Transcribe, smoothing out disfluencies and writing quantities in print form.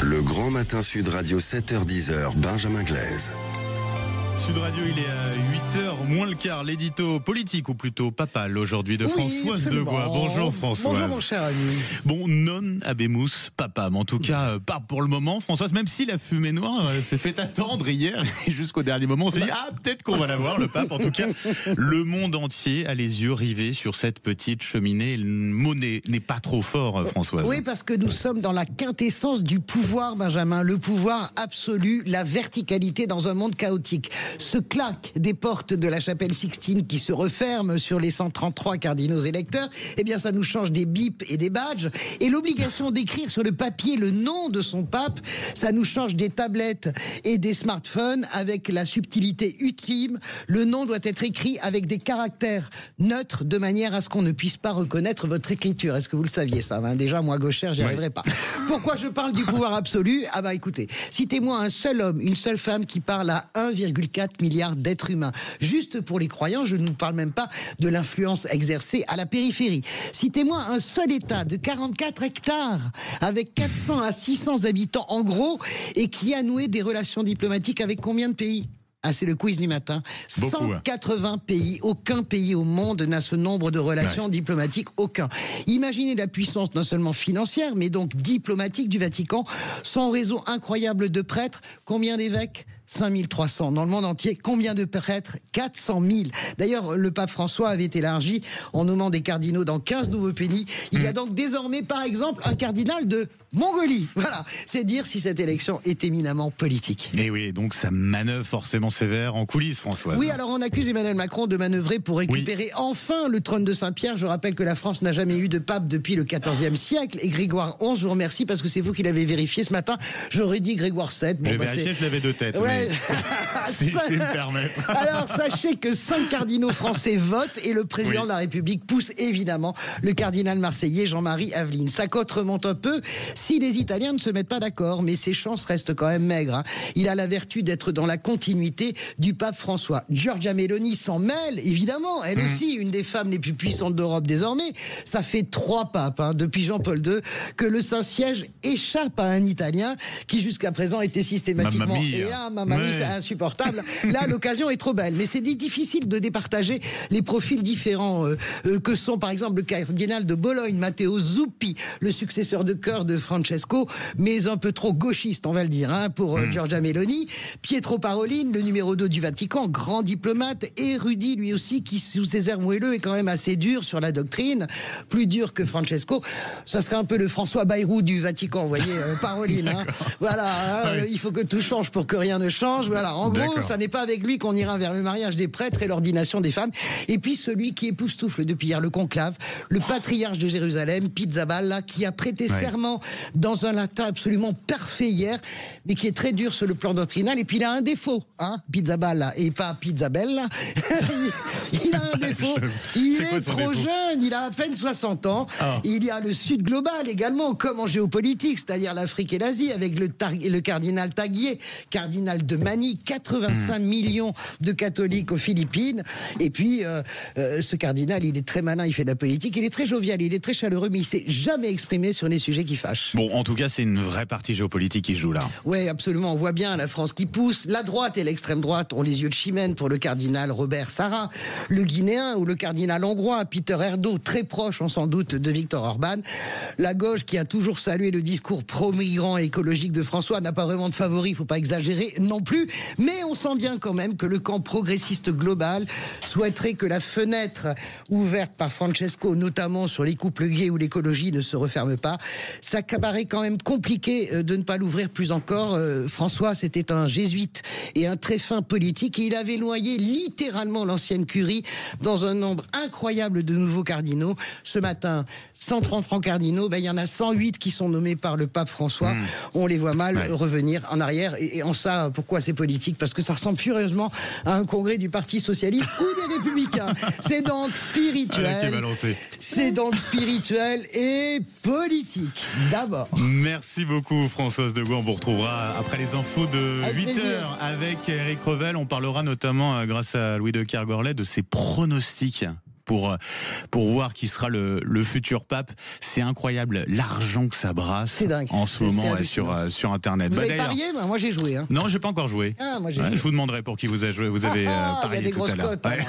Le Grand Matin Sud Radio 7h-10h, Benjamin Glaise. Sud Radio, il est à 8h moins le quart, l'édito politique ou plutôt papal aujourd'hui de Françoise Degois. Bonjour Françoise. Bonjour mon cher ami. Bon, non habemus papam, en tout cas pas pour le moment Françoise, même si la fumée noire s'est fait attendre hier et jusqu'au dernier moment on s'est dit peut-être qu'on va l'avoir le pape. En tout cas, le monde entier a les yeux rivés sur cette petite cheminée. Le mot n'est pas trop fort Françoise. Oui, parce que nous sommes dans la quintessence du pouvoir, Benjamin, le pouvoir absolu, la verticalité dans un monde chaotique. Ce claque des portes de la chapelle Sixtine qui se referment sur les 133 cardinaux électeurs, eh bien ça nous change des bips et des badges. Et l'obligation d'écrire sur le papier le nom de son pape, ça nous change des tablettes et des smartphones avec la subtilité ultime. Le nom doit être écrit avec des caractères neutres de manière à ce qu'on ne puisse pas reconnaître votre écriture. Est-ce que vous le saviez ça, hein? Déjà, moi, gauchère, j'y arriverai pas. Pourquoi je parle du pouvoir absolu? Ah bah écoutez, citez-moi un seul homme, une seule femme qui parle à 1,4 milliard d'êtres humains. Juste pour les croyants, je ne vous parle même pas de l'influence exercée à la périphérie. Citez-moi un seul État de 44 hectares avec 400 à 600 habitants en gros et qui a noué des relations diplomatiques avec combien de pays? Ah, c'est le quiz du matin. Beaucoup, 180 pays. Aucun pays au monde n'a ce nombre de relations diplomatiques. Aucun. Imaginez la puissance non seulement financière, mais donc diplomatique du Vatican. Son réseau incroyable de prêtres. Combien d'évêques? 5300 dans le monde entier. Combien de prêtres? 400 000. D'ailleurs, le pape François avait élargi en nommant des cardinaux dans 15 nouveaux pays. Il y a donc désormais, par exemple, un cardinal de Mongolie. Voilà, c'est dire si cette élection est éminemment politique. Et oui, donc ça manœuvre forcément sévère en coulisses, Françoise. Oui, alors on accuse Emmanuel Macron de manœuvrer pour récupérer enfin le trône de Saint-Pierre. Je rappelle que la France n'a jamais eu de pape depuis le XIVe siècle. Et Grégoire XI, je vous remercie parce que c'est vous qui l'avez vérifié ce matin. J'aurais dit Grégoire VII. J'ai vérifié, je l'avais de tête. Ouais. Mais... si je puis me permettre. Alors sachez que 5 cardinaux français votent et le président de la République pousse évidemment le cardinal marseillais Jean-Marie Aveline. Sa cote remonte un peu si les Italiens ne se mettent pas d'accord, mais ses chances restent quand même maigres, hein. Il a la vertu d'être dans la continuité du pape François. Giorgia Meloni s'en mêle, évidemment, elle aussi, une des femmes les plus puissantes d'Europe désormais. Ça fait 3 papes, hein, depuis Jean-Paul II, que le Saint-Siège échappe à un Italien qui jusqu'à présent était systématiquement... c'est insupportable. Là, l'occasion est trop belle. Mais c'est difficile de départager les profils différents que sont, par exemple, le cardinal de Bologne, Matteo Zuppi, le successeur de cœur de Francesco, mais un peu trop gauchiste, on va le dire, hein, pour Giorgia Meloni. Pietro Parolin, le numéro 2 du Vatican, grand diplomate, érudit lui aussi, qui, sous ses airs moelleux, est quand même assez dur sur la doctrine, plus dur que Francesco. Ça serait un peu le François Bayrou du Vatican, vous voyez, Parolin. Hein. Voilà, il faut que tout change pour que rien ne change. Voilà, en gros, ça n'est pas avec lui qu'on ira vers le mariage des prêtres et l'ordination des femmes. Et puis celui qui époustoufle depuis hier le conclave, le patriarche de Jérusalem, Pizzaballa, qui a prêté serment dans un latin absolument parfait hier, mais qui est très dur sur le plan doctrinal. Et puis il a un défaut, hein, Pizzaballa, et pas Pizzabella. Il a un défaut. Il est trop jeune, il a à peine 60 ans. Il y a le Sud global également, comme en géopolitique, c'est-à-dire l'Afrique et l'Asie, avec le cardinal Taguier, cardinal de Manille, 85 millions de catholiques aux Philippines. Et puis, ce cardinal, il est très malin, il fait de la politique, il est très jovial, il est très chaleureux, mais il s'est jamais exprimé sur les sujets qui fâchent. Bon, en tout cas, c'est une vraie partie géopolitique qui se joue là. Oui, absolument. On voit bien la France qui pousse. La droite et l'extrême droite ont les yeux de chimène pour le cardinal Robert Sarra, le Guinéen ou le cardinal hongrois Peter Erdo, très proche, on s'en doute, de Viktor Orban. La gauche, qui a toujours salué le discours pro-migrant et écologique de François, n'a pas vraiment de favori, il ne faut pas exagérer non plus. Mais on sent bien quand même que le camp progressiste global souhaiterait que la fenêtre ouverte par Francesco, notamment sur les couples gays ou l'écologie, ne se referme pas. Ça paraît quand même compliqué de ne pas l'ouvrir plus encore. François, c'était un jésuite et un très fin politique, et il avait noyé littéralement l'ancienne curie dans un nombre incroyable de nouveaux cardinaux. Ce matin, 133 cardinaux, il y en a 108 qui sont nommés par le pape François. On les voit mal revenir en arrière, et en ça, pourquoi c'est politique? Parce que ça ressemble furieusement à un congrès du Parti Socialiste ou des Républicains. C'est donc spirituel. C'est donc spirituel et politique, d'abord. Merci beaucoup Françoise Degois. On vous retrouvera après les infos de 8h avec Eric Revel. On parlera notamment, grâce à Louis de Kergorlet, de ses pronostics pour voir qui sera le futur pape. C'est incroyable l'argent que ça brasse en ce moment sur Internet. Vous avez parié? Moi j'ai joué. Non, j'ai pas encore joué. Ah, moi j'ai joué. Je vous demanderai pour qui vous avez joué. Vous avez parié il y a des tout à grosses l'heure. cotes, hein.